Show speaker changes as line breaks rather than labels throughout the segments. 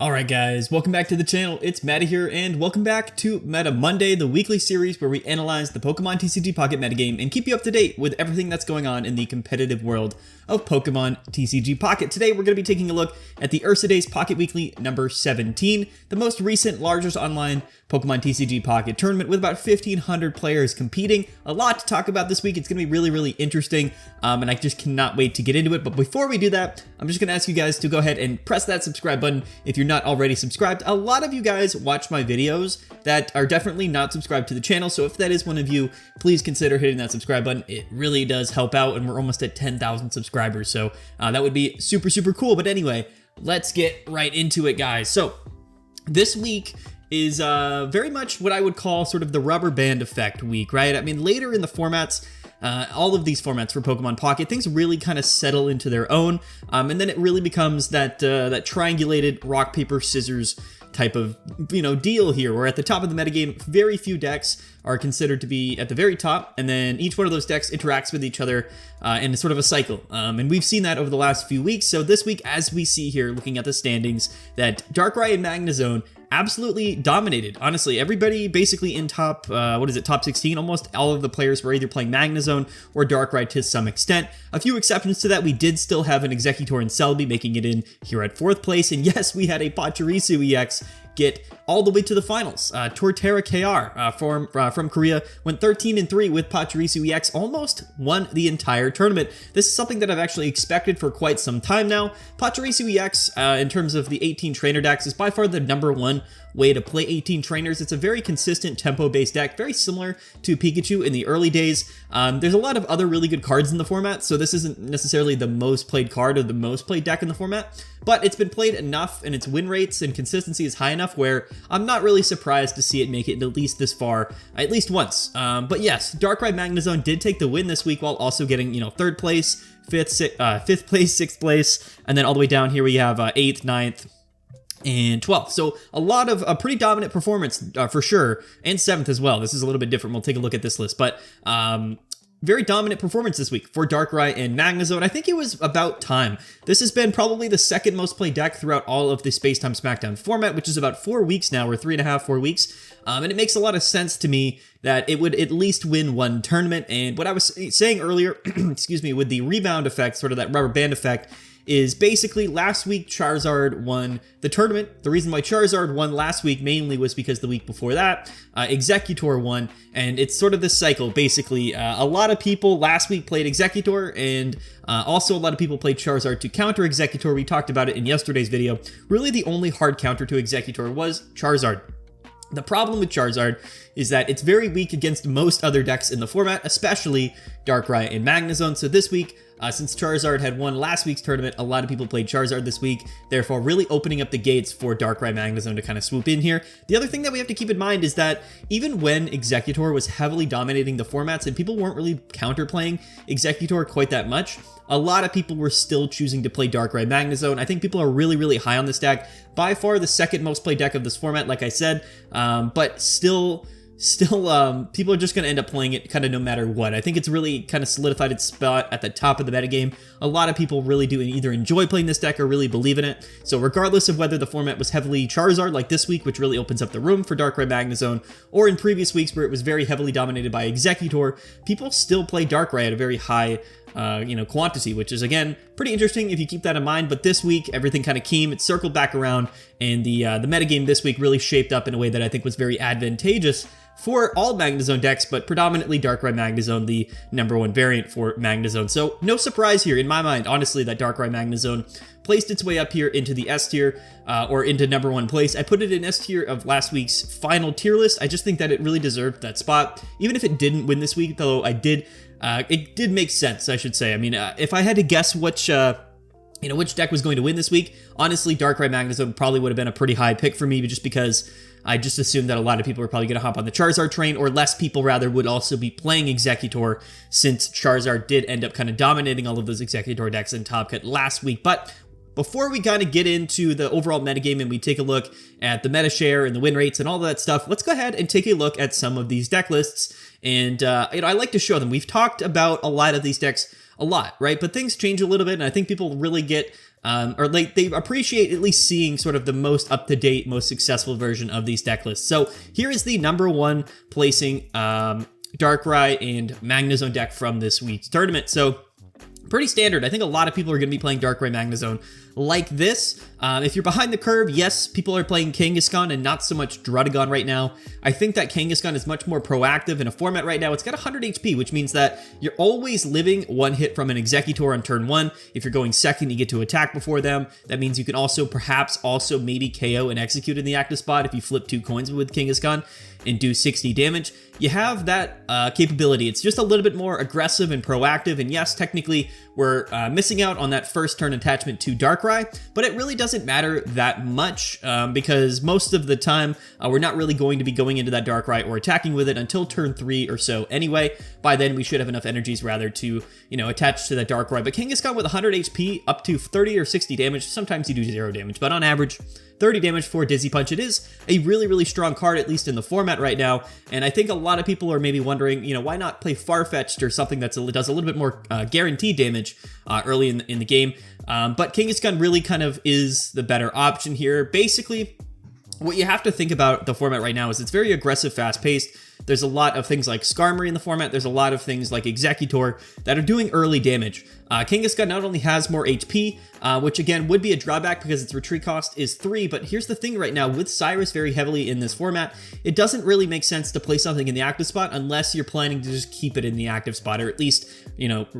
Alright guys, welcome back to the channel, it's Matty here, and welcome back to Meta Monday, the weekly series where we analyze the Pokemon TCG Pocket metagame and keep you up to date with everything that's going on in the competitive world of Pokemon TCG Pocket. Today we're going to be taking a look at the Ursa Days Pocket Weekly number 17, the most recent, largest online Pokemon TCG Pocket tournament with about 1,500 players competing. A lot to talk about this week, it's going to be really interesting, and I just cannot wait to get into it. But before we do that, I'm just going to ask you guys to go ahead and press that subscribe button if you're not already subscribed. A lot of you guys watch my videos that are definitely not subscribed to the channel, so if that is one of you, please consider hitting that subscribe button. It really does help out, and we're almost at 10,000 subscribers, so that would be super cool. But anyway, let's get right into it, guys. So this week is very much what I would call sort of the rubber band effect week, right? I mean, later in the formats, all of these formats for Pokemon Pocket, things really kind of settle into their own, and then it really becomes that that triangulated rock, paper, scissors type of, deal here, where at the top of the metagame, very few decks are considered to be at the very top, and then each one of those decks interacts with each other in sort of a cycle, and we've seen that over the last few weeks. So this week, as we see here, looking at the standings, that Darkrai and Magnezone absolutely dominated. Honestly, everybody basically in top, top 16, almost all of the players were either playing Magnezone or Darkrai to some extent. A few exceptions to that, we did still have an Exeggutor and Celebi making it in here at 4th place, and yes, we had a Pachirisu EX get all the way to the finals. Torterra KR from Korea went 13-3 with Pachirisu EX, almost won the entire tournament. This is something that I've actually expected for quite some time now. Pachirisu EX, in terms of the 18 trainer decks, is by far the #1 way to play 18 trainers. It's a very consistent tempo-based deck, very similar to Pikachu in the early days. There's a lot of other really good cards in the format, so this isn't necessarily the most played card or the most played deck in the format, but it's been played enough and its win rates and consistency is high enough where I'm not really surprised to see it make it at least this far, at least once. But yes, Darkrai Magnezone did take the win this week while also getting, 3rd place, 5th place, 6th place, and then all the way down here we have 8th, 9th, and 12th. So a lot of a pretty dominant performance for sure, and 7th as well. This is a little bit different. We'll take a look at this list, but very dominant performance this week for Darkrai and Magnezone. I think it was about time. This has been probably the second most played deck throughout all of the Space-Time Smackdown format, which is about 4 weeks now, or 3.5, 4 weeks. And it makes a lot of sense to me that it would at least win one tournament. And what I was saying earlier, excuse me, with the rebound effect, sort of that rubber band effect, is basically last week Charizard won the tournament. The reason why Charizard won last week mainly was because the week before that, Exeggutor won, and it's sort of this cycle. Basically, a lot of people last week played Exeggutor, and also a lot of people played Charizard to counter Exeggutor. We talked about it in yesterday's video. Really, the only hard counter to Exeggutor was Charizard. The problem with Charizard is that it's very weak against most other decks in the format, especially Darkrai and Magnezone. So this week, since Charizard had won last week's tournament, a lot of people played Charizard this week, therefore really opening up the gates for Darkrai Magnezone to kind of swoop in here. The other thing that we have to keep in mind is that even when Exeggutor was heavily dominating the formats and people weren't really counterplaying Exeggutor quite that much, a lot of people were still choosing to play Darkrai Magnezone. I think people are really high on this deck. By far the second most played deck of this format, like I said, but still, people are just going to end up playing it kind of no matter what. I think it's really kind of solidified its spot at the top of the metagame. A lot of people really do either enjoy playing this deck or really believe in it. So regardless of whether the format was heavily Charizard like this week, which really opens up the room for Darkrai Magnezone, or in previous weeks where it was very heavily dominated by Exeggutor, people still play Darkrai at a very high quantity, which is, again, pretty interesting if you keep that in mind. But this week, everything kind of came, it circled back around, and the metagame this week really shaped up in a way that I think was very advantageous for all Magnezone decks, but predominantly Darkrai Magnezone, the #1 variant for Magnezone. So no surprise here in my mind, honestly, that Darkrai Magnezone placed its way up here into the S tier, or into #1 place. I put it in S tier of last week's final tier list. I just think that it really deserved that spot. Even if it didn't win this week, though, it did make sense, I should say. I mean, if I had to guess which deck was going to win this week, honestly, Darkrai Magnezone probably would have been a pretty high pick for me, just because I just assumed that a lot of people were probably going to hop on the Charizard train, or less people rather would also be playing Exeggutor, since Charizard did end up kind of dominating all of those Exeggutor decks in Top Cut last week. But before we kind of get into the overall metagame and we take a look at the Metashare and the win rates and all that stuff, let's go ahead and take a look at some of these deck lists. And, I like to show them. We've talked about a lot of these decks a lot, right? But things change a little bit, and I think people really get or like they appreciate at least seeing sort of the most up-to-date, most successful version of these deck lists. So here is the number one placing Darkrai and Magnezone deck from this week's tournament. So pretty standard. I think a lot of people are going to be playing Darkrai Magnezone like this. If you're behind the curve, yes, people are playing Kangaskhan and not so much Druddigon right now. I think that Kangaskhan is much more proactive in a format right now. It's got 100 HP, which means that you're always living one hit from an Exeggutor on turn one. If you're going second, you get to attack before them. That means you can also perhaps maybe KO and execute in the active spot if you flip 2 coins with Kangaskhan and do 60 damage. You have that capability. It's just a little bit more aggressive and proactive. And yes, technically, we're missing out on that first turn attachment to Darkrai, but it really doesn't matter that much because most of the time, we're not really going to be going into that Darkrai or attacking with it until turn 3 or so anyway. By then, we should have enough energies rather to, attach to that Darkrai. But Kangaskhan with 100 HP, up to 30 or 60 damage. Sometimes you do 0 damage, but on average, 30 damage for Dizzy Punch. It is a really, really strong card, at least in the format right now. And I think a lot of people are maybe wondering, why not play Farfetch'd or something that does a little bit more guaranteed damage early in the game. But Kangaskhan really kind of is the better option here. Basically, what you have to think about the format right now is it's very aggressive, fast-paced. There's a lot of things like Skarmory in the format. There's a lot of things like Exeggutor that are doing early damage. Kangaskhan not only has more HP, which again would be a drawback because its retreat cost is 3, but here's the thing right now, with Cyrus very heavily in this format, it doesn't really make sense to play something in the active spot unless you're planning to just keep it in the active spot, or at least, not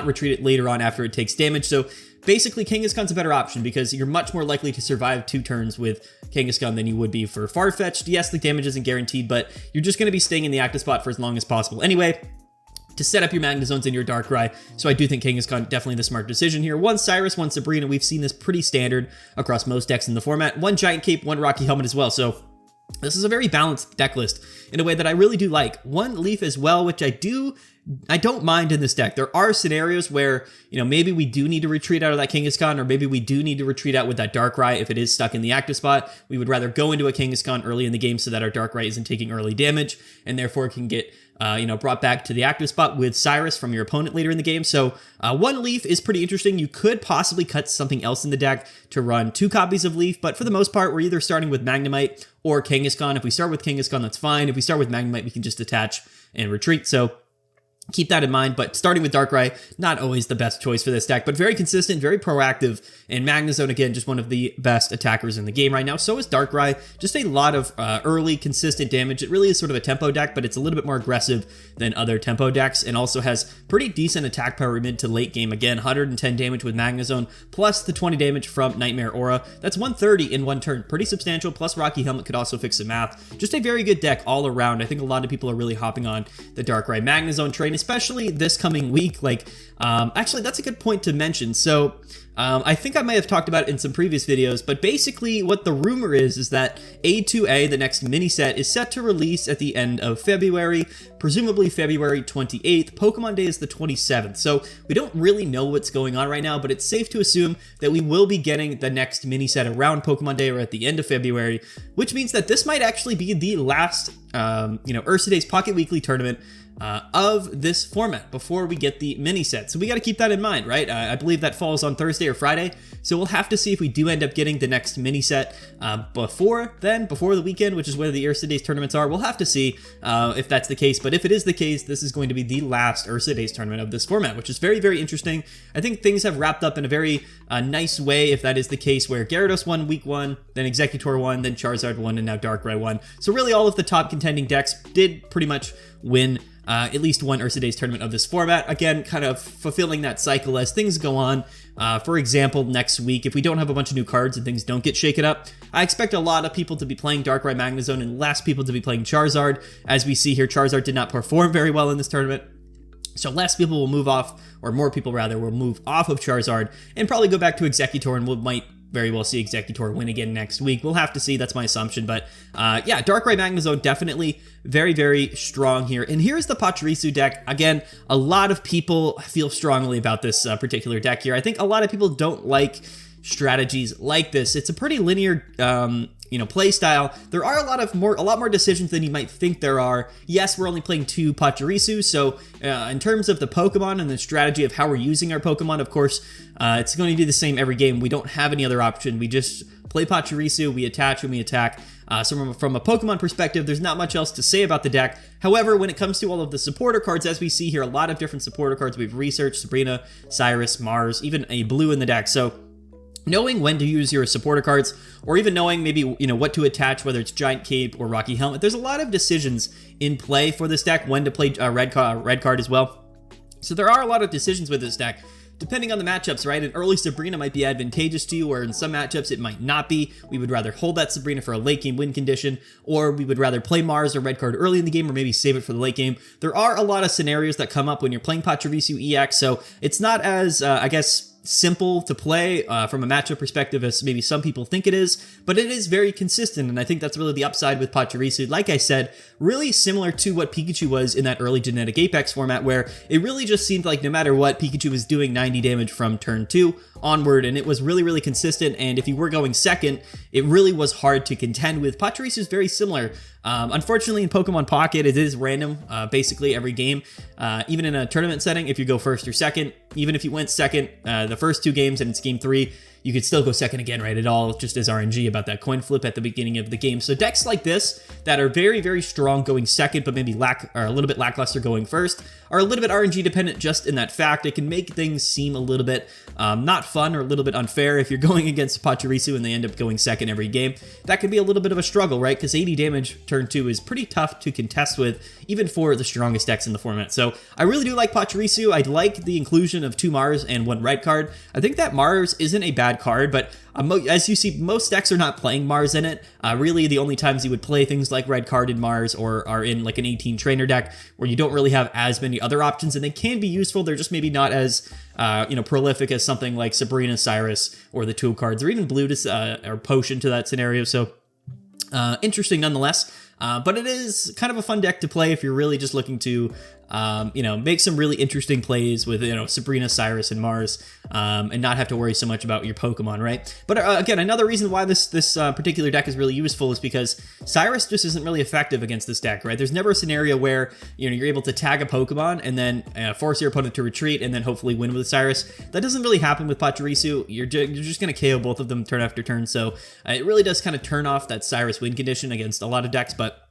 retreat it later on after it takes damage. So basically, Kangaskhan's a better option because you're much more likely to survive 2 turns with Kangaskhan than you would be for Farfetch'd. Yes, the damage isn't guaranteed, but you're just going to be staying in the active spot for as long as possible anyway to set up your Magnezones in your Darkrai. So I do think Kangaskhan definitely the smart decision here. 1 Cyrus, 1 Sabrina. We've seen this pretty standard across most decks in the format. 1 Giant Cape, 1 Rocky Helmet as well. So this is a very balanced deck list in a way that I really do like. 1 Leaf as well, which I don't mind in this deck. There are scenarios where, maybe we do need to retreat out of that Kangaskhan, or maybe we do need to retreat out with that Darkrai if it is stuck in the active spot. We would rather go into a Kangaskhan early in the game so that our Darkrai isn't taking early damage and therefore can get brought back to the active spot with Cyrus from your opponent later in the game. So 1 Leaf is pretty interesting. You could possibly cut something else in the deck to run 2 copies of Leaf, but for the most part, we're either starting with Magnemite or Kangaskhan. If we start with Kangaskhan, that's fine. If we start with Magnemite, we can just attach and retreat. So keep that in mind, but starting with Darkrai, not always the best choice for this deck, but very consistent, very proactive, and Magnezone, again, just one of the best attackers in the game right now. So is Darkrai, just a lot of early, consistent damage. It really is sort of a tempo deck, but it's a little bit more aggressive than other tempo decks, and also has pretty decent attack power mid to late game. Again, 110 damage with Magnezone, plus the 20 damage from Nightmare Aura. That's 130 in 1 turn. Pretty substantial, plus Rocky Helmet could also fix the math. Just a very good deck all around. I think a lot of people are really hopping on the Darkrai Magnezone train, especially this coming week. Actually, that's a good point to mention. So I think I may have talked about it in some previous videos, but basically what the rumor is that A2A, the next mini set, is set to release at the end of February, presumably February 28th. Pokemon Day is the 27th, so we don't really know what's going on right now, but it's safe to assume that we will be getting the next mini set around Pokemon Day or at the end of February, which means that this might actually be the last, Ursa Days Pocket Weekly tournament of this format before we get the mini set. So we got to keep that in mind, right? I believe that falls on Thursday or Friday. So we'll have to see if we do end up getting the next mini set before the weekend, which is where the Ursa Days tournaments are. We'll have to see if that's the case. But if it is the case, this is going to be the last Ursa Days tournament of this format, which is very, very interesting. I think things have wrapped up in a very nice way if that is the case, where Gyarados won week 1, then Exeggutor won, then Charizard won, and now Darkrai won. So really all of the top contending decks did pretty much win at least one Ursa Days tournament of this format. Again, kind of fulfilling that cycle as things go on. For example, next week, if we don't have a bunch of new cards and things don't get shaken up, I expect a lot of people to be playing Darkrai Magnezone and less people to be playing Charizard. As we see here, Charizard did not perform very well in this tournament. So less people will move off, or more people rather, will move off of Charizard and probably go back to Exeggutor, and we might very well see Exeggutor win again next week. We'll have to see. That's my assumption. But yeah, Darkrai Magnezone definitely very, very strong here. And here's the Pachirisu deck. Again, a lot of people feel strongly about this particular deck here. I think a lot of people don't like strategies like this. It's a pretty linear play style, there are a lot more decisions than you might think there are. Yes, we're only playing 2 Pachirisu, so in terms of the Pokemon and the strategy of how we're using our Pokemon, of course, it's going to be the same every game. We don't have any other option. We just play Pachirisu, we attach when we attack. So from a Pokemon perspective, there's not much else to say about the deck. However, when it comes to all of the supporter cards, as we see here, a lot of different supporter cards. We've researched Sabrina, Cyrus, Mars, even a blue in the deck. So knowing when to use your supporter cards, or even knowing maybe what to attach, whether it's Giant Cape or Rocky Helmet, there's a lot of decisions in play for this deck. When to play red card as well. So there are a lot of decisions with this deck, depending on the matchups, right? An early Sabrina might be advantageous to you, or in some matchups it might not be. We would rather hold that Sabrina for a late game win condition, or we would rather play Mars or red card early in the game, or maybe save it for the late game. There are a lot of scenarios that come up when you're playing Pachirisu EX, so it's not as, I guess, simple to play from a matchup perspective as maybe some people think it is, but it is very consistent, and I think that's really the upside with Pachirisu. Like I said, really similar to what Pikachu was in that early Genetic Apex format, where it really just seemed like no matter what, Pikachu was doing 90 damage from turn 2 onward, and it was really, really consistent, and if you were going second, it really was hard to contend with. Pachirisu is very similar. Unfortunately, in Pokemon Pocket, it is random, basically every game. Even in a tournament setting, if you go first or second, even if you went second the first 2 games and it's game 3, you could still go second again, right? It all just is RNG about that coin flip at the beginning of the game. So decks like this that are very, very strong going second, but maybe a little bit lackluster going first, are a little bit RNG dependent just in that fact. It can make things seem a little bit not fun or a little bit unfair if you're going against Pachirisu and they end up going second every game. That could be a little bit of a struggle, right? Because 80 damage turn 2 is pretty tough to contest with, even for the strongest decks in the format. So I really do like Pachirisu. I like the inclusion of 2 Mars and 1 red card. I think that Mars isn't a bad card, but as you see, most decks are not playing Mars in it. Really, the only times you would play things like red card in Mars or are in like an 18 trainer deck where you don't really have as many other options, and they can be useful. They're just maybe not as prolific as something like Sabrina, Cyrus, or the 2 cards, or even Blue or Potion to that scenario. So interesting nonetheless. But it is kind of a fun deck to play if you're really just looking to, make some really interesting plays with, Sabrina, Cyrus, and Mars, and not have to worry so much about your Pokemon, right? But again, another reason why this particular deck is really useful is because Cyrus just isn't really effective against this deck, right? There's never a scenario where, you're able to tag a Pokemon and then force your opponent to retreat and then hopefully win with Cyrus. That doesn't really happen with Pachirisu. You're just going to KO both of them turn after turn, so it really does kind of turn off that Cyrus win condition against a lot of decks, but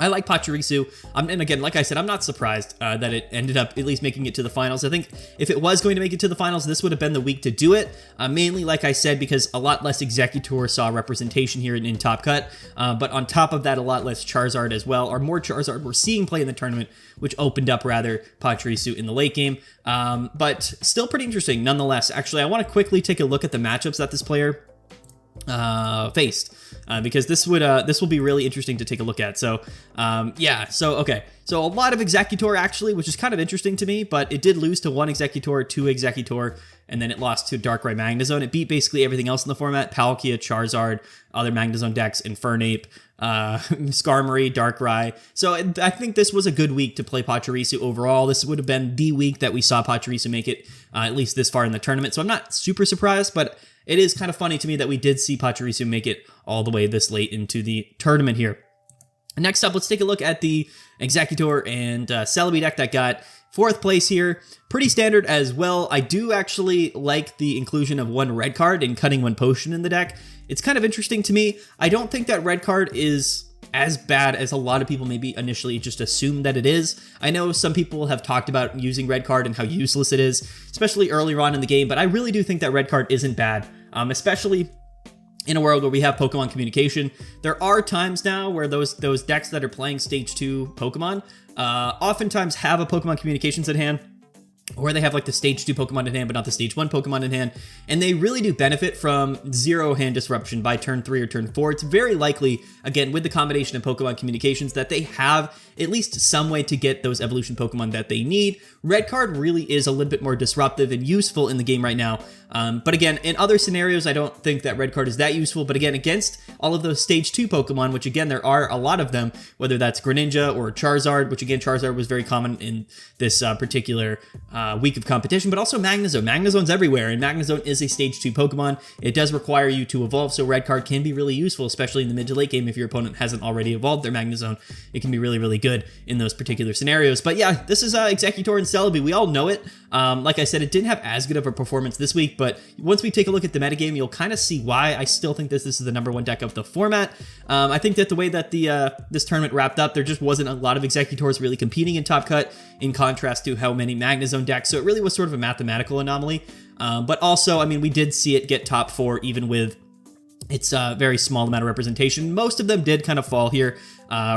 I like Pachirisu, and again, like I said, I'm not surprised that it ended up at least making it to the finals. I think if it was going to make it to the finals, this would have been the week to do it, mainly, like I said, because a lot less Exeggutor saw representation here in Top Cut, but on top of that, a lot less Charizard as well, or more Charizard we're seeing play in the tournament, which opened up, rather, Pachirisu in the late game, but still pretty interesting nonetheless. Actually, I want to quickly take a look at the matchups that this player faced, because this will be really interesting to take a look at. So okay, so a lot of Exeggutor actually, which is kind of interesting to me, but it did lose to 1 Exeggutor, 2 Exeggutor, and then it lost to Darkrai Magnezone. It beat basically everything else in the format: Palkia, Charizard, other Magnezone decks, Infernape, Skarmory, Darkrai. So I think this was a good week to play Pachirisu overall. This would have been the week that we saw Pachirisu make it at least this far in the tournament. So I'm not super surprised, but it is kind of funny to me that we did see Pachirisu make it all the way this late into the tournament here. Next up, let's take a look at the Exeggutor and Celebi deck that got 4th place here. Pretty standard as well. I do actually like the inclusion of 1 red card and cutting 1 potion in the deck. It's kind of interesting to me. I don't think that red card is as bad as a lot of people maybe initially just assume that it is. I know some people have talked about using red card and how useless it is, especially earlier on in the game, but I really do think that red card isn't bad, especially in a world where we have Pokemon communication. There are times now where those decks that are playing Stage 2 Pokemon oftentimes have a Pokemon communications at hand, or they have like the Stage 2 Pokemon in hand, but not the Stage 1 Pokemon in hand, and they really do benefit from 0 hand disruption by turn 3 or turn 4. It's very likely, again, with the combination of Pokemon communications, that they have at least some way to get those evolution Pokemon that they need. Red card really is a little bit more disruptive and useful in the game right now. But again, in other scenarios, I don't think that red card is that useful. But again, against all of those Stage 2 Pokemon, which again, there are a lot of them, whether that's Greninja or Charizard, which again, Charizard was very common in this particular week of competition, but also Magnezone. Magnezone's everywhere, and Magnezone is a Stage 2 Pokemon. It does require you to evolve, so Red Card can be really useful, especially in the mid to late game if your opponent hasn't already evolved their Magnezone. It can be really, really good in those particular scenarios. But yeah, this is Exeggutor and Celebi. We all know it. Like I said, it didn't have as good of a performance this week, but once we take a look at the metagame, you'll kind of see why. I still think this is the #1 deck of the format. I think that the way that this tournament wrapped up, there just wasn't a lot of Exeggutors really competing in Top Cut, in contrast to how many Magnezone decks, so it really was sort of a mathematical anomaly. But also, I mean, we did see it get top 4 even with its very small amount of representation. Most of them did kind of fall here,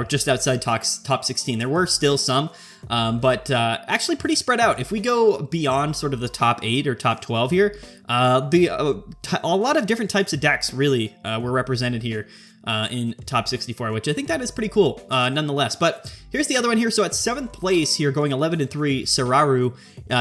just outside top 16. There were still some, but actually pretty spread out. If we go beyond sort of the top 8 or top 12 here, a lot of different types of decks really were represented here. In top 64, which I think that is pretty cool nonetheless. But here's the other one here. So at 7th place here, going 11-3, Sararu,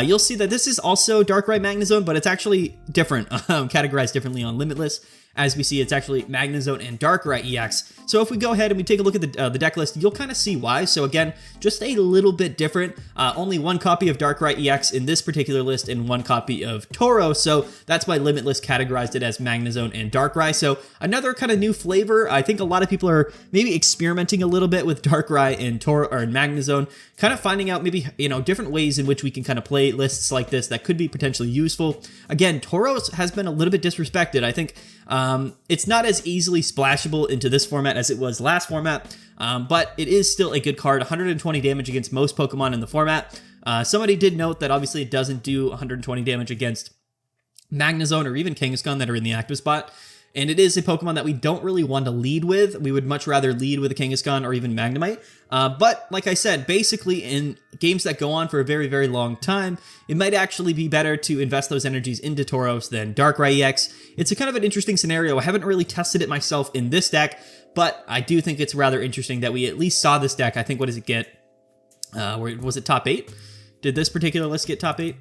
you'll see that this is also Darkrai Magnezone, but it's actually different, categorized differently on Limitless. As we see, it's actually Magnezone and Darkrai EX. So if we go ahead and we take a look at the deck list, you'll kind of see why. So again, just a little bit different. Only 1 copy of Darkrai EX in this particular list and 1 copy of Toro. So that's why Limitless categorized it as Magnezone and Darkrai. So another kind of new flavor. I think a lot of people are maybe experimenting a little bit with Darkrai and Toro or Magnezone, kind of finding out maybe, you know, different ways in which we can kind of play lists like this that could be potentially useful. Again, Tauros has been a little bit disrespected. I think it's not as easily splashable into this format as it was last format, but it is still a good card. 120 damage against most Pokemon in the format. Somebody did note that obviously it doesn't do 120 damage against Magnezone or even Kangaskhan that are in the active spot. And it is a Pokemon that we don't really want to lead with. We would much rather lead with a Kangaskhan or even Magnemite. But like I said, basically in games that go on for a very, very long time, it might actually be better to invest those energies into Tauros than Darkrai EX. It's a kind of an interesting scenario. I haven't really tested it myself in this deck, but I do think it's rather interesting that we at least saw this deck. I think, what does it get? Was it top 8? Did this particular list get top 8?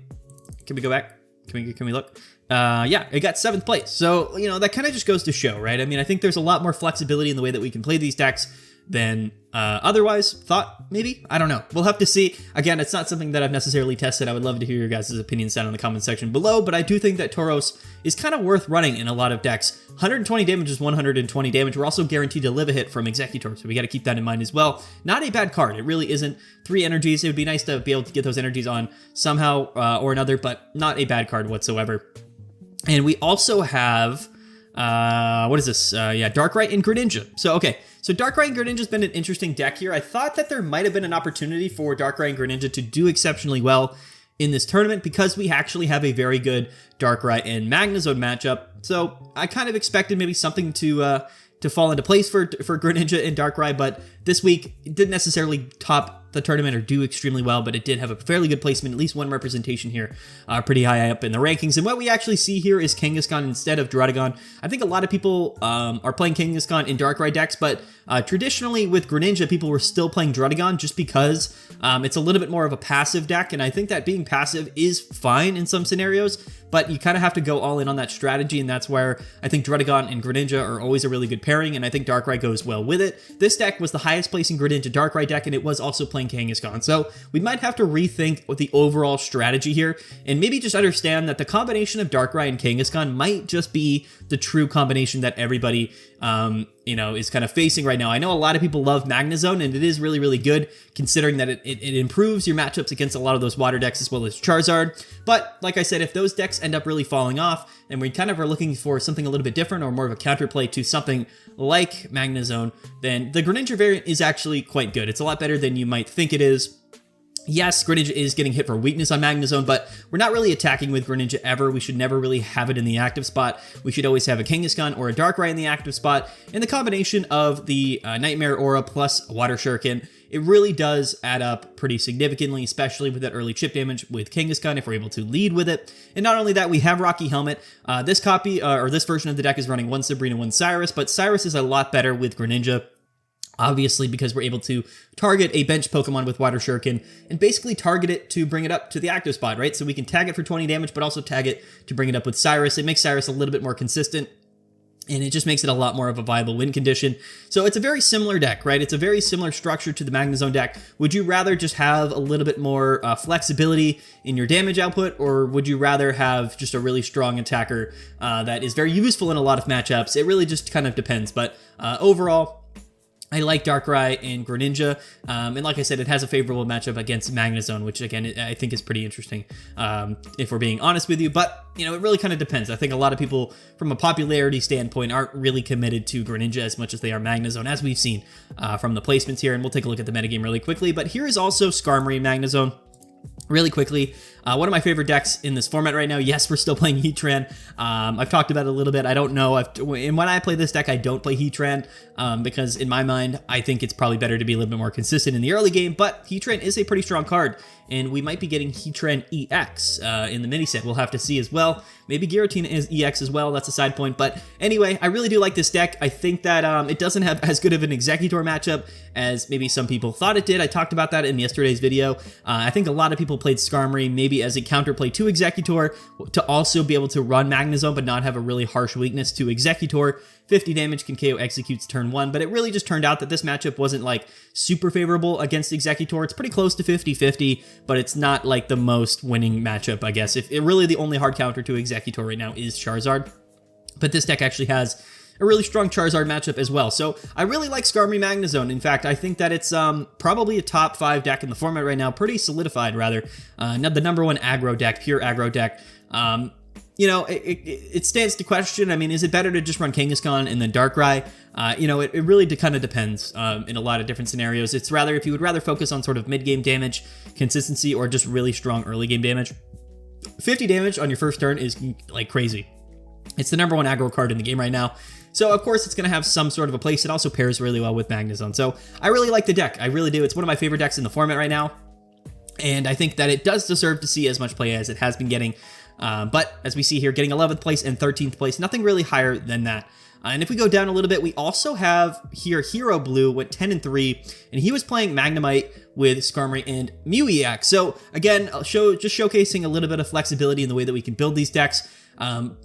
Can we go back? Can we look? Yeah, it got 7th place. So, you know, that kind of just goes to show, right? I mean, I think there's a lot more flexibility in the way that we can play these decks than otherwise thought, maybe? I don't know. We'll have to see. Again, it's not something that I've necessarily tested. I would love to hear your guys' opinions down in the comment section below, but I do think that Tauros is kind of worth running in a lot of decks. 120 damage is 120 damage. We're also guaranteed to live a hit from Exeggutor, so we got to keep that in mind as well. Not a bad card. It really isn't. 3 energies. It would be nice to be able to get those energies on somehow or another, but not a bad card whatsoever. And we also have, what is this? Yeah, Darkrai and Greninja. So, okay. So Darkrai and Greninja's been an interesting deck here. I thought that there might have been an opportunity for Darkrai and Greninja to do exceptionally well in this tournament because we actually have a very good Darkrai and Magnezone matchup. So I kind of expected maybe something to fall into place for Greninja and Darkrai, but this week it didn't necessarily top the tournament or do extremely well, but it did have a fairly good placement, at least 1 representation here, pretty high up in the rankings. And what we actually see here is Kangaskhan instead of Druddigon. I think a lot of people are playing Kangaskhan in Darkrai decks, but traditionally with Greninja, people were still playing Druddigon just because it's a little bit more of a passive deck, and I think that being passive is fine in some scenarios, but you kind of have to go all in on that strategy, and that's where I think Druddigon and Greninja are always a really good pairing, and I think Darkrai goes well with it. This deck was the highest placing Greninja Darkrai deck, and it was also playing Kangaskhan, so we might have to rethink the overall strategy here, and maybe just understand that the combination of Darkrai and Kangaskhan might just be the true combination that everybody you know, is kind of facing right now. I know a lot of people love Magnezone, and it is really, really good, considering that it improves your matchups against a lot of those water decks as well as Charizard. But like I said, if those decks end up really falling off, and we kind of are looking for something a little bit different or more of a counterplay to something like Magnezone, then the Greninja variant is actually quite good. It's a lot better than you might think it is. Yes, Greninja is getting hit for weakness on Magnezone, but we're not really attacking with Greninja ever. We should never really have it in the active spot. We should always have a Kangaskhan or a Darkrai in the active spot. And the combination of the Nightmare Aura plus Water Shuriken, it really does add up pretty significantly, especially with that early chip damage with Kangaskhan if we're able to lead with it. And not only that, we have Rocky Helmet. This copy, or this version of the deck is running 1 Sabrina, 1 Cyrus, but Cyrus is a lot better with Greninja. Obviously, because we're able to target a bench Pokemon with Water Shuriken and basically target it to bring it up to the active spot, right? So we can tag it for 20 damage, but also tag it to bring it up with Cyrus. It makes Cyrus a little bit more consistent. and it just makes it a lot more of a viable win condition. So it's a very similar deck, right? It's a very similar structure to the Magnezone deck. Would you rather just have a little bit more flexibility in your damage output, or would you rather have just a really strong attacker that is very useful in a lot of matchups? It really just kind of depends, but overall, I like Darkrai and Greninja, and like I said, it has a favorable matchup against Magnezone, which again, I think is pretty interesting, if we're being honest with you, but, you know, it really kind of depends. I think a lot of people, from a popularity standpoint, aren't really committed to Greninja as much as they are Magnezone, as we've seen from the placements here, and we'll take a look at the metagame really quickly, but here is also Skarmory Magnezone. Really quickly, one of my favorite decks in this format right now. Yes, we're still playing Heatran. I've talked about it a little bit. I don't know. And when I play this deck, I don't play Heatran because in my mind, I think it's probably better to be a little bit more consistent in the early game. But Heatran is a pretty strong card, and we might be getting Heatran EX in the mini set. We'll have to see as well. Maybe Giratina is EX as well. That's a side point. But anyway, I really do like this deck. I think that it doesn't have as good of an Exeggutor matchup as maybe some people thought it did. I talked about that in yesterday's video. I think a lot of people played Skarmory maybe as a counterplay to Exeggutor to also be able to run Magnezone but not have a really harsh weakness to Exeggutor. 50 damage can KO executes turn 1, but it really just turned out that this matchup wasn't like super favorable against Exeggutor. It's pretty close to 50-50, but it's not like the most winning matchup, I guess. If it really the only hard counter to Exeggutor right now is Charizard, but this deck actually has a really strong Charizard matchup as well. So I really like Skarmory Magnezone. In fact, I think that it's probably a top 5 deck in the format right now, pretty solidified rather. The number 1 aggro deck, pure aggro deck. You know, it stands to question. I mean, is it better to just run Kangaskhan and then Darkrai? You know, it really kind of depends in a lot of different scenarios. It's rather, if you would rather focus on sort of mid-game damage, consistency, or just really strong early-game damage. 50 damage on your first turn is like crazy. It's the number 1 aggro card in the game right now. So, of course, it's going to have some sort of a place. It also pairs really well with Magnezone. So, I really like the deck. I really do. It's one of my favorite decks in the format right now. And I think that it does deserve to see as much play as it has been getting. But as we see here, getting 11th place and 13th place, nothing really higher than that. And if we go down a little bit, we also have here Hero Blue went 10-3, and he was playing Magnemite with Skarmory and Mew EX. So again, just showcasing a little bit of flexibility in the way that we can build these decks.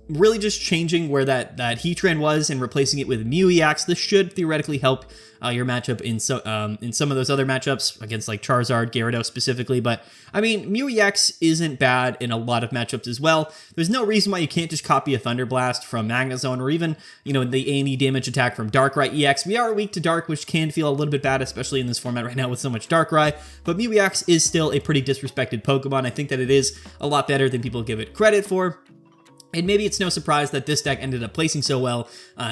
Really just changing where that Heatran was and replacing it with Mew EX. This should theoretically help your matchup in some of those other matchups against like Charizard, Gyarados specifically. But I mean, Mew EX isn't bad in a lot of matchups as well. There's no reason why you can't just copy a Thunder Blast from Magnezone, or even, you know, the A&E damage attack from Darkrai EX. We are weak to Dark, which can feel a little bit bad, especially in this format right now with so much Darkrai. But Mew EX is still a pretty disrespected Pokemon. I think that it is a lot better than people give it credit for. And maybe it's no surprise that this deck ended up placing so well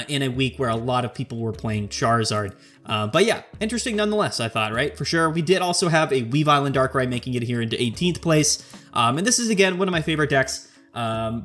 in a week where a lot of people were playing Charizard. But yeah, interesting nonetheless, I thought, right? For sure. We did also have a Weavile and Darkrai making it here into 18th place. And this is, again, one of my favorite decks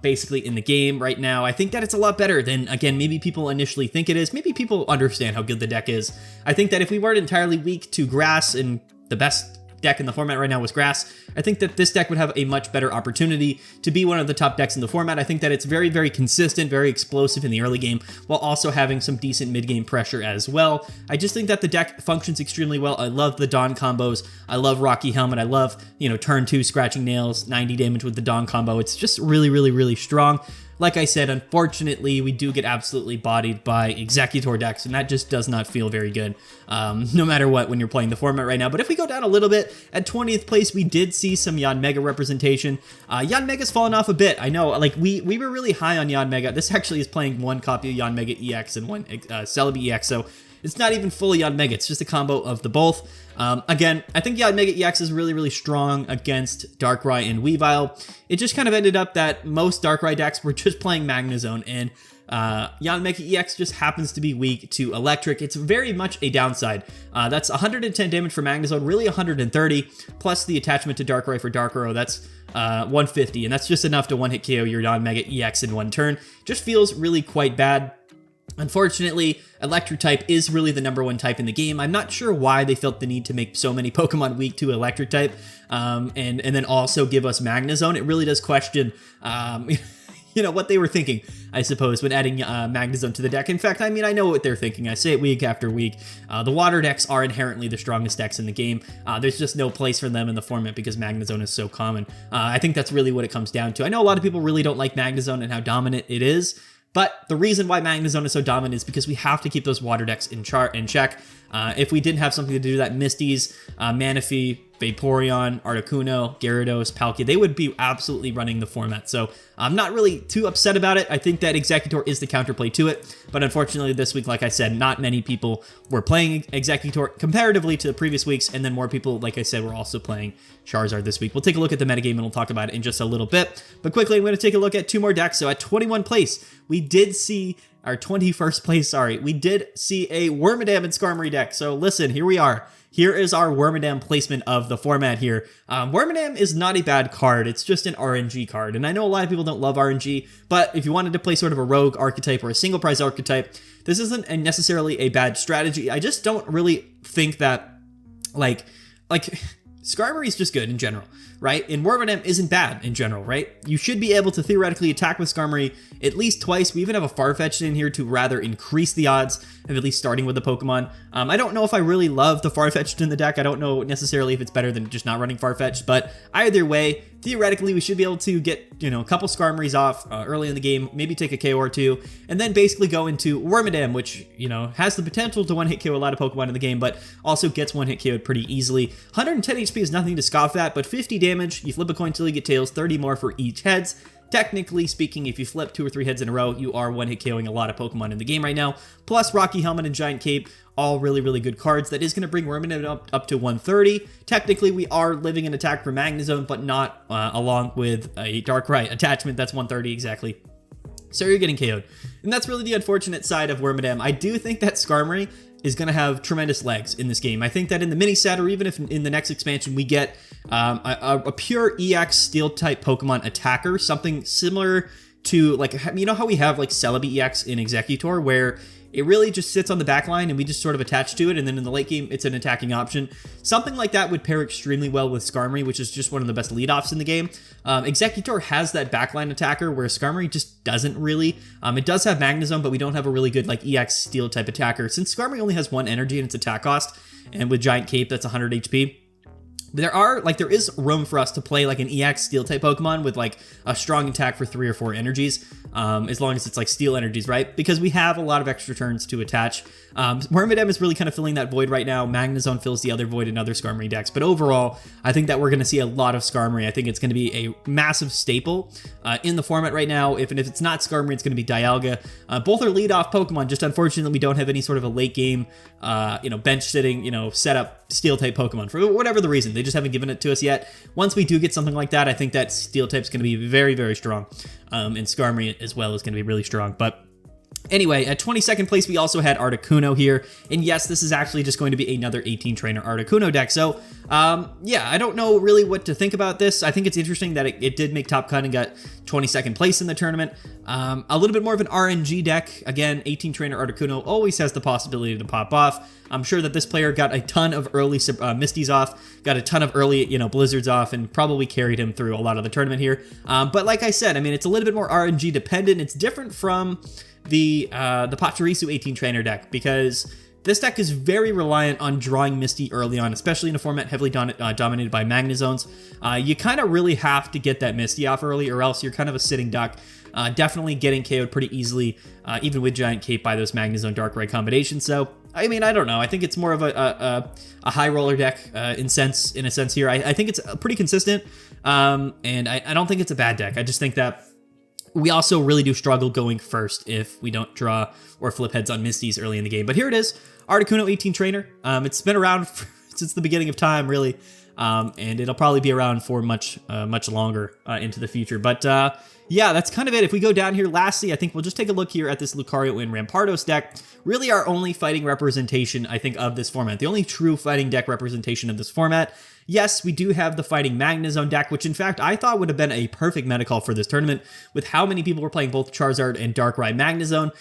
basically in the game right now. I think that it's a lot better than, again, maybe people initially think it is. Maybe people understand how good the deck is. I think that if we weren't entirely weak to Grass, and the best deck in the format right now was Grass, I think that this deck would have a much better opportunity to be one of the top decks in the format. I think that it's very, very consistent, very explosive in the early game, while also having some decent mid-game pressure as well. I just think that the deck functions extremely well. I love the Dawn combos. I love Rocky Helmet. I love, you know, turn 2 Scratching Nails, 90 damage with the Dawn combo. It's just really, really, really strong. Like I said, unfortunately, we do get absolutely bodied by Exeggutor decks, and that just does not feel very good, no matter what, when you're playing the format right now. But if we go down a little bit, at 20th place, we did see some Yanmega representation. Yanmega's fallen off a bit. I know, like, we were really high on Yanmega. This actually is playing one copy of Yanmega EX and one Celebi EX, so it's not even fully Yanmega. It's just a combo of the both. Again, I think Yanmega EX is really, really strong against Darkrai and Weavile. It just kind of ended up that most Darkrai decks were just playing Magnezone, and Yanmega EX just happens to be weak to Electric. It's very much a downside. That's 110 damage for Magnezone, really 130, plus the attachment to Darkrai for Darkrai. That's 150, and that's just enough to one-hit KO your Yanmega EX in one turn. Just feels really quite bad. Unfortunately, Electric type is really the number 1 type in the game. I'm not sure why they felt the need to make so many Pokemon weak to Electric type, and then also give us Magnezone. It really does question, you know, what they were thinking, I suppose, when adding Magnezone to the deck. In fact, I mean, I know what they're thinking. I say it week after week. The water decks are inherently the strongest decks in the game. There's just no place for them in the format because Magnezone is so common. I think that's really what it comes down to. I know a lot of people really don't like Magnezone and how dominant it is, But the reason why Magnezone is so dominant is because we have to keep those water decks in check. If we didn't have something to do that, Misty's, Manaphy, Vaporeon, Articuno, Gyarados, Palkia, they would be absolutely running the format. So I'm not really too upset about it. I think that Exeggutor is the counterplay to it. But unfortunately this week, like I said, not many people were playing Exeggutor comparatively to the previous weeks. And then more people, like I said, were also playing Charizard this week. We'll take a look at the metagame and we'll talk about it in just a little bit. But quickly, I'm going to take a look at 2 more decks. So at 21 place, we did see our 21st place, sorry, we did see a Wormadam and Skarmory deck. So listen, here we are. Here is our Wormadam placement of the format here. Wormadam is not a bad card. It's just an RNG card. And I know a lot of people don't love RNG, but if you wanted to play sort of a rogue archetype or a single prize archetype, this isn't necessarily a bad strategy. I just don't really think that, like Skarmory is just good in general, right? And Wormadam isn't bad in general, right? You should be able to theoretically attack with Skarmory at least twice. We even have a Farfetch'd in here to rather increase the odds of at least starting with the Pokemon. I don't know if I really love the Farfetch'd in the deck. I don't know necessarily if it's better than just not running Farfetch'd, but either way, theoretically, we should be able to get, a couple Skarmorys off early in the game, maybe take a KO or two, and then basically go into Wormadam, which, has the potential to one-hit KO a lot of Pokemon in the game, but also gets one-hit KO'd pretty easily. 110 HP is nothing to scoff at, but 50 damage, you flip a coin till you get tails, 30 more for each heads. Technically speaking, if you flip 2 or 3 heads in a row, you are one-hit KOing a lot of Pokemon in the game right now. Plus Rocky Helmet and Giant Cape, all really, really good cards. That is going to bring Wormadam up to 130. Technically, we are living an attack for Magnezone, but not along with a Darkrai attachment. That's 130 exactly. So you're getting KO'd. And that's really the unfortunate side of Wormadam. I do think that Skarmory is going to have tremendous legs in this game. I think that in the mini set, or even if in the next expansion, we get a pure EX Steel-type Pokemon attacker, something similar to, like, how we have, like, Celebi EX in Exeggutor, where it really just sits on the back line and we just sort of attach to it, and then in the late game, it's an attacking option. Something like that would pair extremely well with Skarmory, which is just one of the best leadoffs in the game. Exeggutor has that backline attacker, where Skarmory just doesn't really. It does have Magnezone, but we don't have a really good, like, EX Steel type attacker. Since Skarmory only has 1 energy in its attack cost, and with Giant Cape, that's 100 HP. There is room for us to play like an EX Steel type Pokemon with like a strong attack for 3 or 4 energies, as long as it's like Steel energies, right? Because we have a lot of extra turns to attach. Wormadam is really kind of filling that void right now. Magnezone fills the other void in other Skarmory decks. But overall, I think that we're going to see a lot of Skarmory. I think it's going to be a massive staple in the format right now. If it's not Skarmory, it's going to be Dialga. Both are lead-off Pokemon. Just unfortunately, we don't have any sort of a late game, bench sitting, setup Steel type Pokemon for whatever the reason. They just haven't given it to us yet. Once we do get something like that, I think that Steel type's going to be very, very strong. And Skarmory as well is going to be really strong. But anyway, at 22nd place, we also had Articuno here. And yes, this is actually just going to be another 18 trainer Articuno deck. So, yeah, I don't know really what to think about this. I think it's interesting that it did make top cut and got 22nd place in the tournament. A little bit more of an RNG deck. Again, 18 trainer Articuno always has the possibility to pop off. I'm sure that this player got a ton of early Misties off, got a ton of early, Blizzards off, and probably carried him through a lot of the tournament here. But like I said, I mean, it's a little bit more RNG dependent. It's different from the Pachirisu 18 trainer deck, because this deck is very reliant on drawing Misty early on, especially in a format heavily dominated by Magnezones. You kind of really have to get that Misty off early, or else you're kind of a sitting duck. Definitely getting KO'd pretty easily, even with Giant Cape by those Magnezone Darkrai combinations. So, I mean, I don't know. I think it's more of a high roller deck in a sense here. I think it's pretty consistent, and I don't think it's a bad deck. I just think that we also really do struggle going first if we don't draw or flip heads on Misties early in the game. But here it is, Articuno 18 trainer. It's been around since the beginning of time, really, and it'll probably be around for much longer into the future. But yeah, that's kind of it. If we go down here, lastly, I think we'll just take a look here at this Lucario and Rampardos deck. Really our only fighting representation, I think, of this format. The only true fighting deck representation of this format. Yes, we do have the Fighting Magnezone deck, which in fact I thought would have been a perfect meta call for this tournament with how many people were playing both Charizard and Darkrai Magnezone.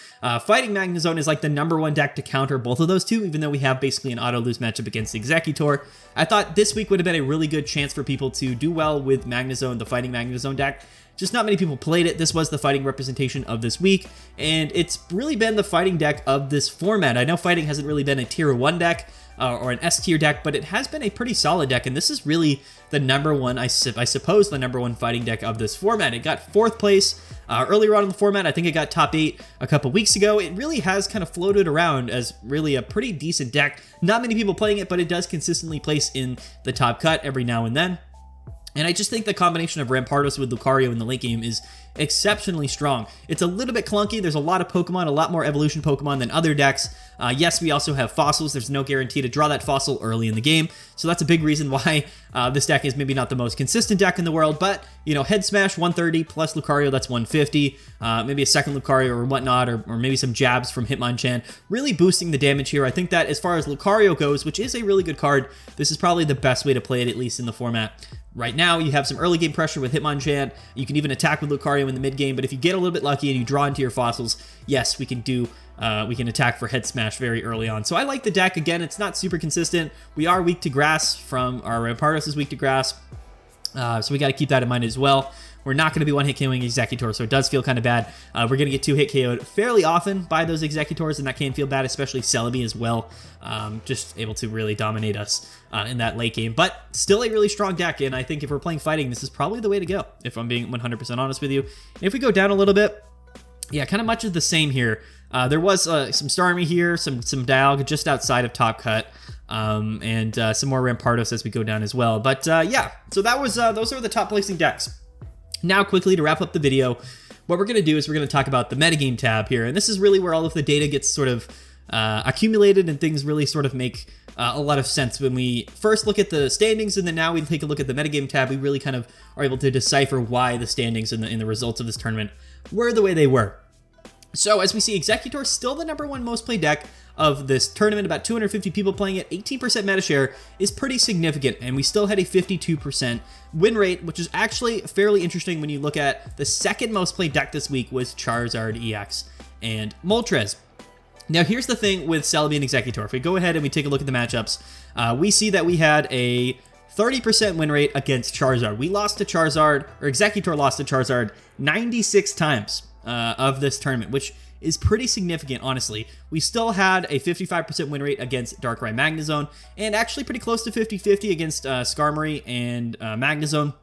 Fighting Magnezone is like the #1 deck to counter both of those two, even though we have basically an auto-lose matchup against Exeggutor. I thought this week would have been a really good chance for people to do well with Magnezone, the Fighting Magnezone deck, just not many people played it. This was the fighting representation of this week, and it's really been the fighting deck of this format. I know fighting hasn't really been a tier 1 deck or an S tier deck, but it has been a pretty solid deck, and this is really the number one, I suppose, the number one fighting deck of this format. It got 4th place earlier on in the format. I think it got top 8 a couple weeks ago. It really has kind of floated around as really a pretty decent deck. Not many people playing it, but it does consistently place in the top cut every now and then. And I just think the combination of Rampardos with Lucario in the late game is exceptionally strong. It's a little bit clunky. There's a lot of Pokemon, a lot more evolution Pokemon than other decks. Yes, we also have fossils. There's no guarantee to draw that fossil early in the game. So that's a big reason why this deck is maybe not the most consistent deck in the world. But, you know, Head Smash 130 plus Lucario, that's 150. Maybe a second Lucario or whatnot, or maybe some jabs from Hitmonchan. Really boosting the damage here. I think that as far as Lucario goes, which is a really good card, this is probably the best way to play it, at least in the format. Right now, you have some early game pressure with Hitmonchan. You can even attack with Lucario in the mid game, but if you get a little bit lucky and you draw into your fossils, yes, we can attack for Head Smash very early on. So I like the deck. Again, it's not super consistent. We are weak to grass from our Rampardos is weak to grass. So we got to keep that in mind as well. We're not going to be one-hit KOing Exeggutor, so it does feel kind of bad. We're going to get 2-hit KO'd fairly often by those Exeggutors, and that can feel bad, especially Celebi as well. Just able to really dominate us in that late game. But still a really strong deck, and I think if we're playing fighting, this is probably the way to go, if I'm being 100% honest with you. And if we go down a little bit, yeah, kind of much of the same here. There was some Starmie here, some Dialga just outside of top cut. And some more Rampardos as we go down as well. But yeah, so that was those are the top placing decks. Now, quickly to wrap up the video, what we're going to do is we're going to talk about the metagame tab here. And this is really where all of the data gets sort of accumulated and things really sort of make a lot of sense. When we first look at the standings and then now we take a look at the metagame tab, we really kind of are able to decipher why the standings and the results of this tournament were the way they were. So as we see, Exeggutor still the number one most played deck of this tournament, about 250 people playing it. 18% Metashare is pretty significant, and we still had a 52% win rate, which is actually fairly interesting when you look at the second most played deck this week was Charizard EX and Moltres. Now here's the thing with Celebi and Exeggutor. If we go ahead and we take a look at the matchups, we see that we had a 30% win rate against Charizard. We lost to Charizard, or Exeggutor lost to Charizard 96 times of this tournament, which is pretty significant, honestly. We still had a 55% win rate against Darkrai Magnezone, and actually pretty close to 50-50 against Skarmory and Magnezone.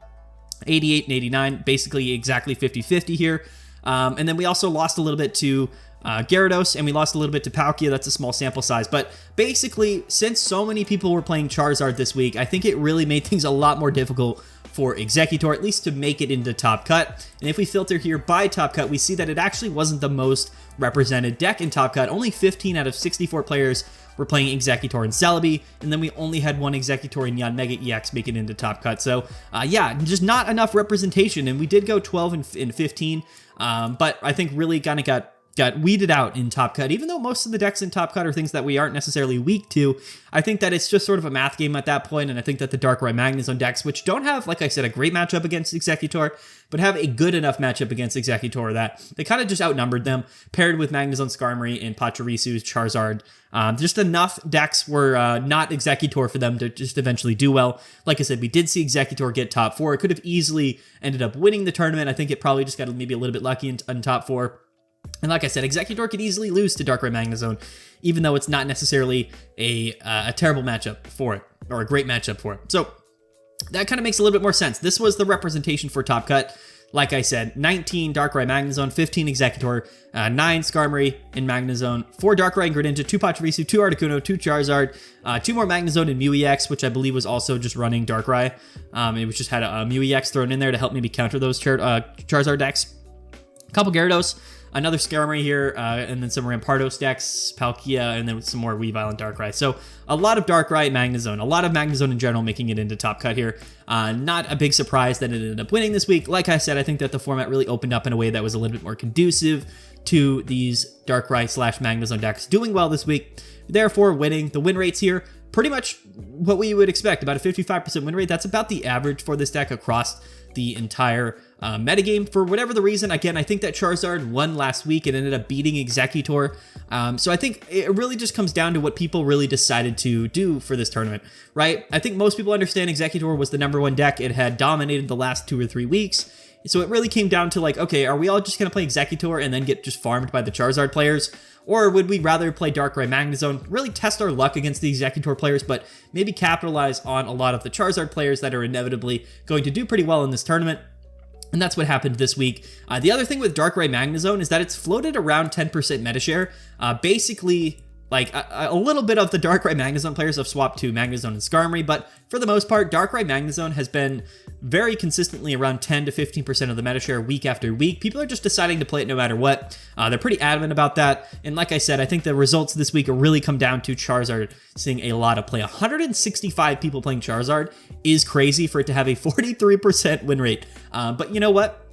88 and 89, basically exactly 50-50 here. And then we also lost a little bit to Gyarados, and we lost a little bit to Palkia. That's a small sample size. But basically, since so many people were playing Charizard this week, I think it really made things a lot more difficult for Exeggutor, at least to make it into top cut. And if we filter here by top cut, we see that it actually wasn't the most represented deck in top cut. Only 15 out of 64 players were playing Exeggutor and Celebi, and then we only had one Exeggutor and Yanmega EX make it into top cut. So yeah, just not enough representation, and we did go 12 and 15, but I think really kind of got weeded out in top cut. Even though most of the decks in top cut are things that we aren't necessarily weak to, I think that it's just sort of a math game at that point, and I think that the Darkrai Magnezone decks, which don't have, like I said, a great matchup against Exeggutor, but have a good enough matchup against Exeggutor that they kind of just outnumbered them, paired with Magnezone, Skarmory, and Pachirisu's Charizard. Just enough decks were not Exeggutor for them to just eventually do well. Like I said, we did see Exeggutor get top 4. It could have easily ended up winning the tournament. I think it probably just got maybe a little bit lucky in top 4. And like I said, Exeggutor could easily lose to Darkrai Magnezone, even though it's not necessarily a terrible matchup for it, or a great matchup for it. So that kind of makes a little bit more sense. This was the representation for top cut. Like I said, 19 Darkrai Magnezone, 15 Exeggutor, 9 Skarmory in Magnezone, 4 Darkrai and Greninja, 2 Pachirisu, 2 Articuno, 2 Charizard, 2 more Magnezone and Mew EX, which I believe was also just running Darkrai. It was just had a Mew EX thrown in there to help maybe counter those Charizard decks. A couple Gyarados, another Skarmory here, and then some Rampardos decks, Palkia, and then some more Weavile and Darkrai. So a lot of Darkrai Magnezone, a lot of Magnezone in general making it into top cut here. Not a big surprise that it ended up winning this week. Like I said, I think that the format really opened up in a way that was a little bit more conducive to these Darkrai/Magnezone decks doing well this week. Therefore, winning. The win rates here, pretty much what we would expect, about a 55% win rate. That's about the average for this deck across the entire metagame. For whatever the reason, again, I think that Charizard won last week and ended up beating Exeggutor. So I think it really just comes down to what people really decided to do for this tournament, right? I think most people understand Exeggutor was the number one deck. It had dominated the last 2 or 3 weeks, So it really came down to like, okay, are we all just going to play Exeggutor and then get just farmed by the Charizard players? Or would we rather play Darkrai Magnezone, really test our luck against the Exeggutor players, but maybe capitalize on a lot of the Charizard players that are inevitably going to do pretty well in this tournament? And that's what happened this week. The other thing with Darkrai Magnezone is that it's floated around 10% Metashare. Basically, like a little bit of the Darkrai Magnezone players have swapped to Magnezone and Skarmory, but for the most part, Darkrai Magnezone has been very consistently around 10 to 15% of the Metashare week after week. People are just deciding to play it no matter what. They're pretty adamant about that. And like I said, I think the results this week really come down to Charizard seeing a lot of play. 165 people playing Charizard is crazy for it to have a 43% win rate. But you know what?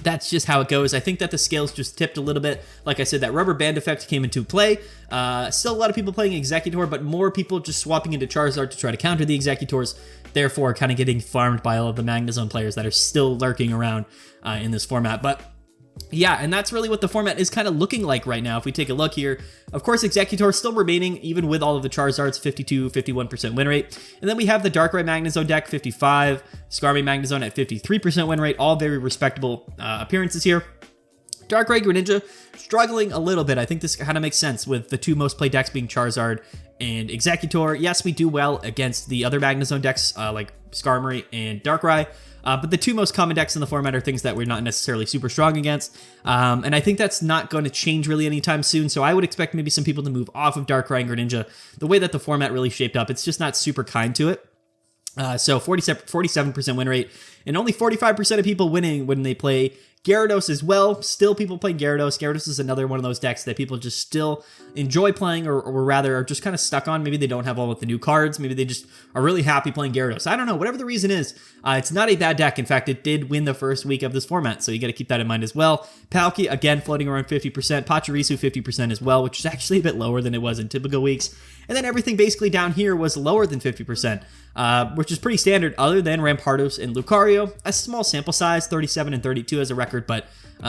That's just how it goes. I think that the scales just tipped a little bit. Like I said, that rubber band effect came into play. Still a lot of people playing Exeggutor, but more people just swapping into Charizard to try to counter the Exeggutors, therefore kind of getting farmed by all of the Magnezone players that are still lurking around in this format. But yeah, and that's really what the format is kind of looking like right now. If we take a look here, of course, Exeggutor still remaining, even with all of the Charizards, 52, 51% win rate. And then we have the Darkrai Magnezone deck, 55, Skarmory Magnezone at 53% win rate, all very respectable appearances here. Darkrai Greninja struggling a little bit. I think this kind of makes sense with the two most played decks being Charizard and Exeggutor. Yes, we do well against the other Magnezone decks like Skarmory and Darkrai. But the two most common decks in the format are things that we're not necessarily super strong against. And I think that's not going to change really anytime soon. So I would expect maybe some people to move off of Darkrai and Greninja. The way that the format really shaped up, it's just not super kind to it. So 47% win rate, and only 45% of people winning when they play Gyarados as well. Still people play Gyarados. Gyarados is another one of those decks that people just still enjoy playing, or rather are just kind of stuck on. Maybe they don't have all of the new cards. Maybe they just are really happy playing Gyarados. I don't know. Whatever the reason is, it's not a bad deck. In fact, it did win the first week of this format, so you got to keep that in mind as well. Palkia, again, floating around 50%. Pachirisu, 50% as well, which is actually a bit lower than it was in typical weeks. And then everything basically down here was lower than 50%, which is pretty standard other than Rampardos and Lucario. A small sample size, 37 and 32 as a record, but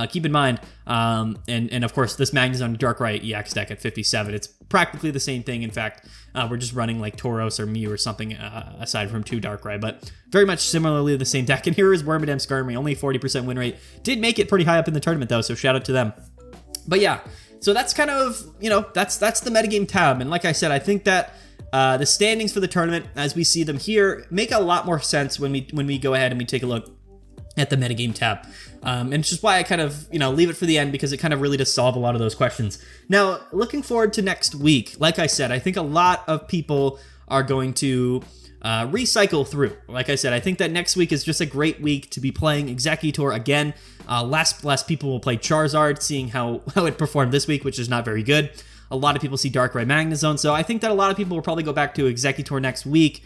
keep in mind, and of course, this Magnezone Darkrai EX deck at 57. It's practically the same thing. In fact, we're just running like Tauros or Mew or something aside from two Darkrai, but very much similarly the same deck. And here is Wormadam Skarmory, only 40% win rate. Did make it pretty high up in the tournament though, so shout out to them. But yeah, so that's kind of, that's the metagame tab. And like I said, I think that the standings for the tournament, as we see them here, make a lot more sense when we go ahead and we take a look at the metagame tab. And it's just why I kind of, leave it for the end, because it kind of really does solve a lot of those questions. Now, looking forward to next week, like I said, I think a lot of people are going to recycle through. Like I said, I think that next week is just a great week to be playing Exeggutor again. Less people will play Charizard, seeing how it performed this week, which is not very good. A lot of people see Darkrai Magnezone, so I think that a lot of people will probably go back to Exeggutor next week.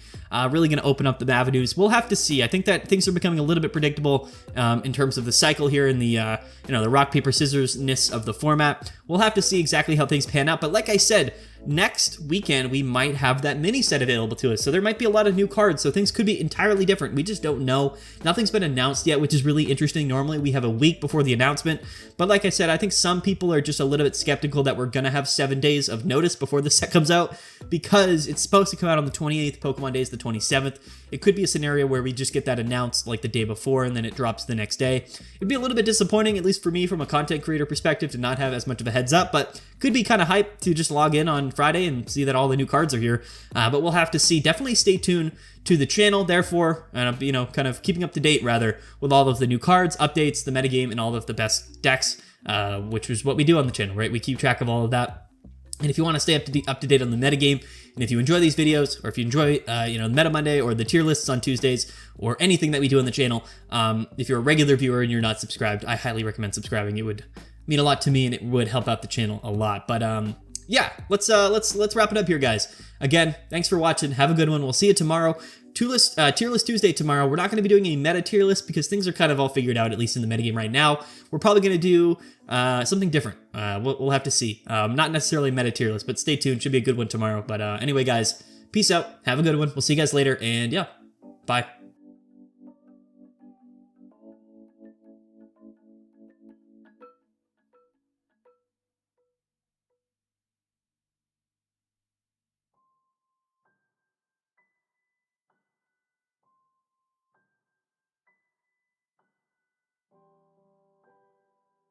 Really going to open up the avenues. We'll have to see. I think that things are becoming a little bit predictable in terms of the cycle here and the the rock paper scissors-ness of the format. We'll have to see exactly how things pan out. But like I said, next weekend we might have that mini set available to us, so there might be a lot of new cards. So things could be entirely different. We just don't know. Nothing's been announced yet, which is really interesting. Normally we have a week before the announcement, but like I said, I think some people are just a little bit skeptical that we're gonna have 7 days of notice before the set comes out, because it's supposed to come out on the 28th. Pokemon Day is the 27th. It could be a scenario where we just get that announced like the day before and then it drops the next day. It'd be a little bit disappointing, at least for me from a content creator perspective, to not have as much of a heads up, but could be kind of hype to just log in on Friday and see that all the new cards are here. But we'll have to see. Definitely stay tuned to the channel, therefore, kind of keeping up to date rather with all of the new cards, updates, the metagame, and all of the best decks, which is what we do on the channel, right? We keep track of all of that. And if you want to stay up to date on the metagame, and if you enjoy these videos, or if you enjoy, the Meta Monday or the tier lists on Tuesdays, or anything that we do on the channel, if you're a regular viewer and you're not subscribed, I highly recommend subscribing. It would mean a lot to me, and it would help out the channel a lot. But yeah, let's wrap it up here, guys. Again, thanks for watching. Have a good one. We'll see you tomorrow. Tier list Tuesday tomorrow. We're not going to be doing a meta tier list because things are kind of all figured out, at least in the metagame right now. We're probably going to do something different. We'll have to see. Not necessarily a meta tier list, but stay tuned. Should be a good one tomorrow. But anyway, guys, peace out. Have a good one. We'll see you guys later. And yeah, bye.